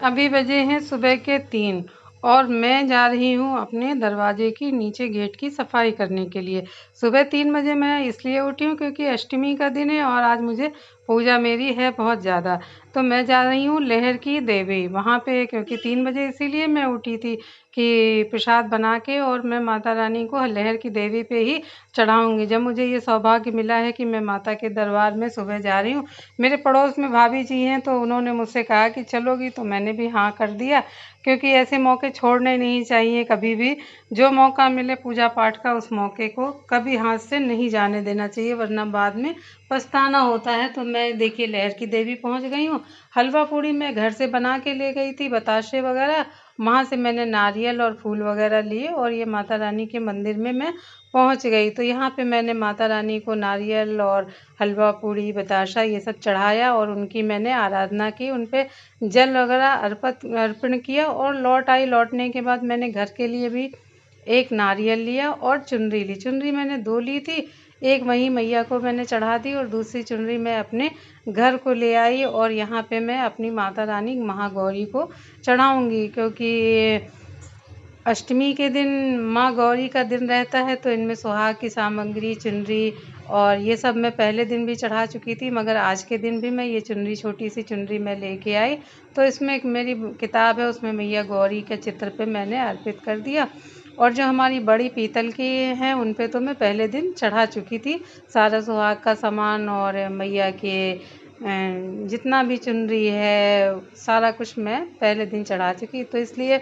अभी बजे हैं सुबह के 3 और मैं जा रही हूँ अपने दरवाजे की नीचे गेट की सफाई करने के लिए। सुबह 3 बजे मैं इसलिए उठी हूँ क्योंकि अष्टमी का दिन है और आज मुझे पूजा मेरी है बहुत ज़्यादा। तो मैं जा रही हूँ लहर की देवी वहाँ पे, क्योंकि 3 बजे इसीलिए मैं उठी थी कि प्रसाद बना के और मैं माता रानी को लहर की देवी पे ही चढ़ाऊँगी। जब मुझे ये सौभाग्य मिला है कि मैं माता के दरबार में सुबह जा रही हूँ, मेरे पड़ोस में भाभी जी हैं तो उन्होंने मुझसे कहा कि चलोगी, तो मैंने भी हाँ कर दिया, क्योंकि ऐसे मौके छोड़ने नहीं चाहिए कभी भी। जो मौका मिले पूजा पाठ का उस मौके को कभी हाथ से नहीं जाने देना चाहिए, वरना बाद में पछताना होता है। तो मैं देखिए लहर की देवी पहुंच गई हूँ। हलवा पूड़ी मैं घर से बना के ले गई थी, बताशे वगैरह। वहाँ से मैंने नारियल और फूल वगैरह लिए और ये माता रानी के मंदिर में मैं पहुँच गई। तो यहाँ पे मैंने माता रानी को नारियल और हलवा पूड़ी बताशा ये सब चढ़ाया और उनकी मैंने आराधना की, उन पे जल वगैरह अर्पण किया और लौट आई। लौटने के बाद मैंने घर के लिए भी एक नारियल लिया और चुनरी ली। चुनरी मैंने 2 ली थी, एक वहीं मैया को मैंने चढ़ा दी और दूसरी चुनरी मैं अपने घर को ले आई और यहाँ पे मैं अपनी माता रानी महागौरी को चढ़ाऊँगी, क्योंकि अष्टमी के दिन माँ गौरी का दिन रहता है। तो इनमें सुहाग की सामग्री, चुनरी और ये सब मैं पहले दिन भी चढ़ा चुकी थी, मगर आज के दिन भी मैं ये चुनरी, छोटी सी चुनरी मैं लेके आई। तो इसमें एक मेरी किताब है, उसमें मैया गौरी के चित्र पे मैंने अर्पित कर दिया। और जो हमारी बड़ी पीतल की हैं उन पे तो मैं पहले दिन चढ़ा चुकी थी सारा सुहाग का सामान और मैया के जितना भी चुनरी है सारा कुछ मैं पहले दिन चढ़ा चुकी। तो इसलिए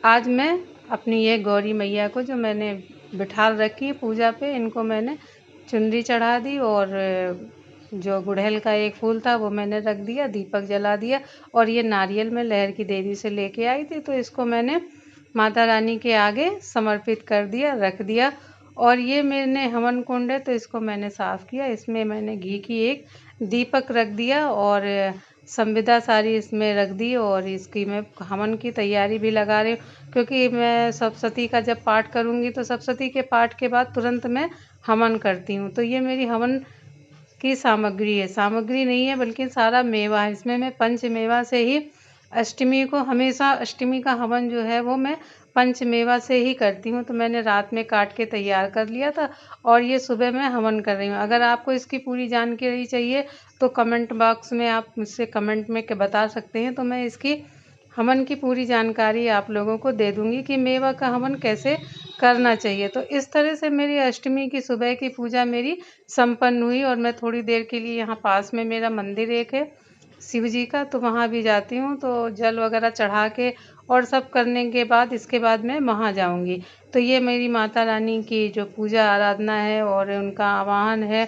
आज मैं अपनी ये गौरी मैया को जो मैंने बिठाल रखी है पूजा पे, इनको मैंने चुनरी चढ़ा दी और जो गुड़हल का एक फूल था वो मैंने रख दिया, दीपक जला दिया और ये नारियल मैं लहर की देवी से लेके आई थी, तो इसको मैंने माता रानी के आगे समर्पित कर दिया, रख दिया। और ये मैंने हवन कुंड है तो इसको मैंने साफ़ किया, इसमें मैंने घी की एक दीपक रख दिया और संविदा सारी इसमें रख दी और इसकी मैं हवन की तैयारी भी लगा रही हूँ, क्योंकि मैं सप्तशती का जब पाठ करूँगी तो सप्तशती के पाठ के बाद तुरंत मैं हवन करती हूँ। तो ये मेरी हवन की सामग्री है, सामग्री नहीं है बल्कि सारा मेवा है। इसमें मैं पंच मेवा से ही अष्टमी को, हमेशा अष्टमी का हवन जो है वो मैं पंच मेवा से ही करती हूँ। तो मैंने रात में काट के तैयार कर लिया था और ये सुबह मैं हवन कर रही हूँ। अगर आपको इसकी पूरी जानकारी चाहिए तो कमेंट बॉक्स में आप मुझसे कमेंट में बता सकते हैं, तो मैं इसकी हवन की पूरी जानकारी आप लोगों को दे दूँगी कि मेवा का हवन कैसे करना चाहिए। तो इस तरह से मेरी अष्टमी की सुबह की पूजा मेरी संपन्न हुई और मैं थोड़ी देर के लिए यहाँ पास में मेरा मंदिर एक है शिव जी का, तो वहाँ भी जाती हूँ, तो जल वगैरह चढ़ा के और सब करने के बाद इसके बाद मैं वहाँ जाऊँगी। तो ये मेरी माता रानी की जो पूजा आराधना है और उनका आवाहन है,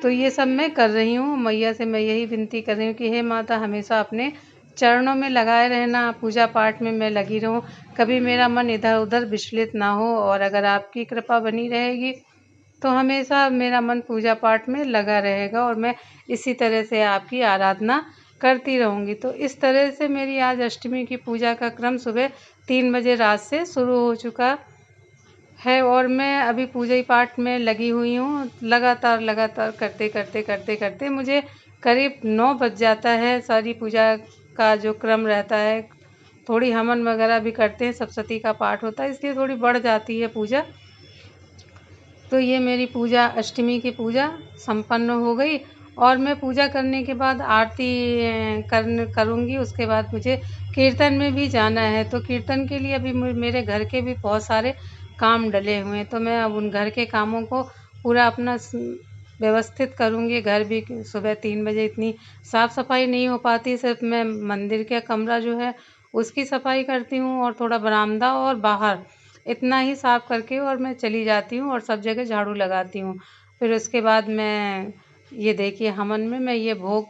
तो ये सब मैं कर रही हूँ। मैया से मैं यही विनती कर रही हूँ कि हे माता, हमेशा अपने चरणों में लगाए रहना, पूजा पाठ में मैं लगी रहूँ, कभी मेरा मन इधर उधर विचलित ना हो। और अगर आपकी कृपा बनी रहेगी तो हमेशा मेरा मन पूजा पाठ में लगा रहेगा और मैं इसी तरह से आपकी आराधना करती रहूँगी। तो इस तरह से मेरी आज अष्टमी की पूजा का क्रम सुबह 3 बजे रात से शुरू हो चुका है और मैं अभी पूजा पाठ में लगी हुई हूँ। लगातार करते मुझे करीब 9 बज जाता है। सारी पूजा का जो क्रम रहता है, थोड़ी हवन वगैरह भी करते हैं, सप्तशती का पाठ होता है, इसलिए थोड़ी बढ़ जाती है पूजा। तो ये मेरी पूजा, अष्टमी की पूजा संपन्न हो गई और मैं पूजा करने के बाद आरती करूँगी। उसके बाद मुझे कीर्तन में भी जाना है, तो कीर्तन के लिए अभी मेरे घर के भी बहुत सारे काम डले हुए हैं, तो मैं अब उन घर के कामों को पूरा अपना व्यवस्थित करूँगी। घर भी सुबह 3 बजे इतनी साफ़ सफाई नहीं हो पाती, सिर्फ मैं मंदिर का कमरा जो है उसकी सफाई करती हूँ और थोड़ा बरामदा और बाहर इतना ही साफ़ करके और मैं चली जाती हूँ और सब जगह झाड़ू लगाती हूँ। फिर उसके बाद मैं ये देखिए हवन में मैं ये भोग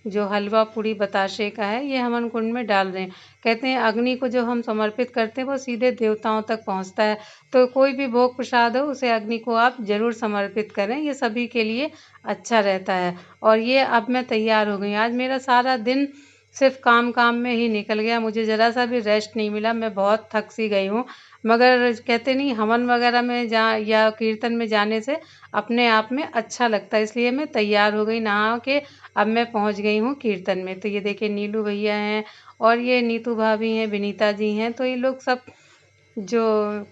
जो हलवा पूड़ी बताशे का है, ये हवन कुंड में डाल रहे हैं। कहते हैं अग्नि को जो हम समर्पित करते हैं वो सीधे देवताओं तक पहुंचता है, तो कोई भी भोग प्रसाद हो उसे अग्नि को आप ज़रूर समर्पित करें, ये सभी के लिए अच्छा रहता है। और ये अब मैं तैयार हो गई। आज मेरा सारा दिन सिर्फ काम में ही निकल गया, मुझे ज़रा सा भी रेस्ट नहीं मिला, मैं बहुत थक सी गई हूँ। मगर कहते नहीं, हवन वगैरह में जा या कीर्तन में जाने से अपने आप में अच्छा लगता है, इसलिए मैं तैयार हो गई नहा के। अब मैं पहुंच गई हूँ कीर्तन में। तो ये देखिए नीलू भैया हैं और ये नीतू भाभी हैं, विनीता जी हैं, तो ये लोग सब जो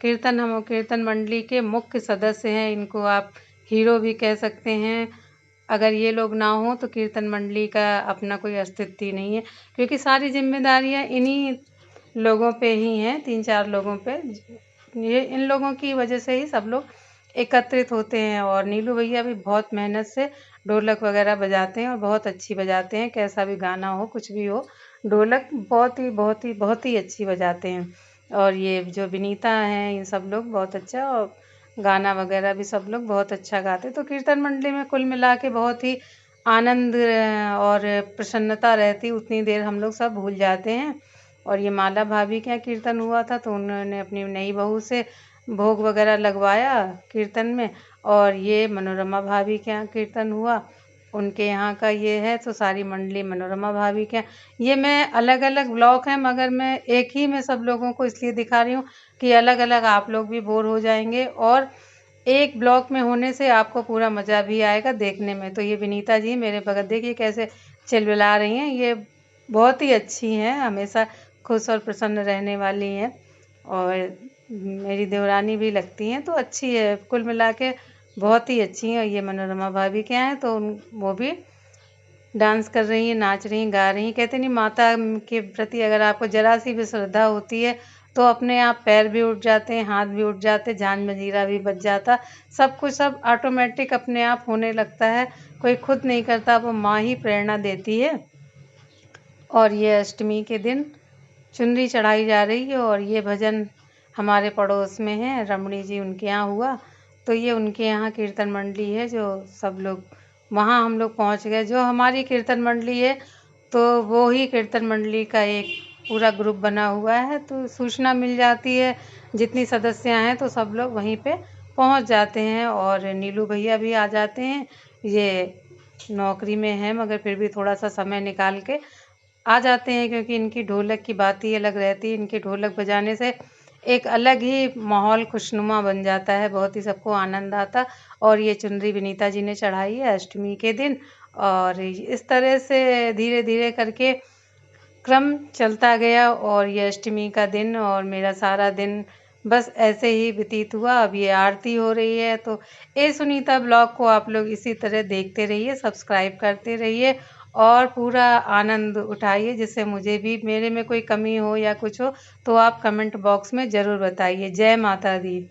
कीर्तन मंडली के मुख्य सदस्य हैं, इनको आप हीरो भी कह सकते हैं। अगर ये लोग ना हों तो कीर्तन मंडली का अपना कोई अस्तित्व ही नहीं है, क्योंकि सारी जिम्मेदारियां इन्हीं लोगों पे ही हैं, 3-4 लोगों पे। ये इन लोगों की वजह से ही सब लोग एकत्रित होते हैं। और नीलू भैया भी बहुत मेहनत से ढोलक वगैरह बजाते हैं और बहुत अच्छी बजाते हैं, कैसा भी गाना हो, कुछ भी हो, ढोलक बहुत ही अच्छी बजाते हैं। और ये जो विनीता हैं, ये सब लोग बहुत अच्छा, और गाना वगैरह भी सब लोग बहुत अच्छा गाते। तो कीर्तन मंडली में कुल मिला के बहुत ही आनंद और प्रसन्नता रहती, उतनी देर हम लोग सब भूल जाते हैं। और ये माला भाभी के यहाँ कीर्तन हुआ था, तो उन्होंने अपनी नई बहू से भोग वगैरह लगवाया कीर्तन में। और ये मनोरमा भाभी के यहाँ कीर्तन हुआ, उनके यहाँ का ये है, तो सारी मंडली मनोरमा भाभी के यहाँ। ये मैं अलग अलग ब्लॉक हैं, मगर मैं एक ही में सब लोगों को इसलिए दिखा रही हूँ कि अलग अलग आप लोग भी बोर हो जाएंगे, और एक ब्लॉक में होने से आपको पूरा मज़ा भी आएगा देखने में। तो ये विनीता जी मेरे बगल देखिए कैसे चिलबिला रही हैं, ये बहुत ही अच्छी हैं, हमेशा खुश और प्रसन्न रहने वाली हैं। और मेरी देवरानी भी लगती हैं, तो अच्छी है, कुल मिला के बहुत ही अच्छी हैं। और ये मनोरमा भाभी के यहाँ हैं, तो वो भी डांस कर रही हैं, नाच रही हैं, गा रही हैं। कहते नहीं, माता के प्रति अगर आपको ज़रा सी भी श्रद्धा होती है तो अपने आप पैर भी उठ जाते हैं, हाथ भी उठ जाते, जान मंजीरा भी बच जाता, सब कुछ सब ऑटोमेटिक अपने आप होने लगता है, कोई खुद नहीं करता, वो माँ ही प्रेरणा देती है। और ये अष्टमी के दिन चुनरी चढ़ाई जा रही है, और ये भजन हमारे पड़ोस में है, रमणी जी उनके यहाँ हुआ, तो ये उनके यहाँ कीर्तन मंडली है, जो सब लोग वहाँ हम लोग पहुँच गए। जो हमारी कीर्तन मंडली है, तो वो ही कीर्तन मंडली का एक पूरा ग्रुप बना हुआ है, तो सूचना मिल जाती है, जितनी सदस्या हैं तो सब लोग वहीं पे पहुँच जाते हैं। और नीलू भैया भी आ जाते हैं, ये नौकरी में है मगर फिर भी थोड़ा सा समय निकाल के आ जाते हैं, क्योंकि इनकी ढोलक की बात ही अलग रहती है। इनके ढोलक बजाने से एक अलग ही माहौल खुशनुमा बन जाता है, बहुत ही सबको आनंद आता। और ये चुनरी विनीता जी ने चढ़ाई है अष्टमी के दिन, और इस तरह से धीरे धीरे करके क्रम चलता गया, और ये अष्टमी का दिन और मेरा सारा दिन बस ऐसे ही व्यतीत हुआ। अब ये आरती हो रही है, तो ए सुनीता ब्लॉग को आप लोग इसी तरह देखते रहिए, सब्सक्राइब करते रहिए और पूरा आनंद उठाइए, जिससे मुझे भी, मेरे में कोई कमी हो या कुछ हो तो आप कमेंट बॉक्स में ज़रूर बताइए। जय माता दी।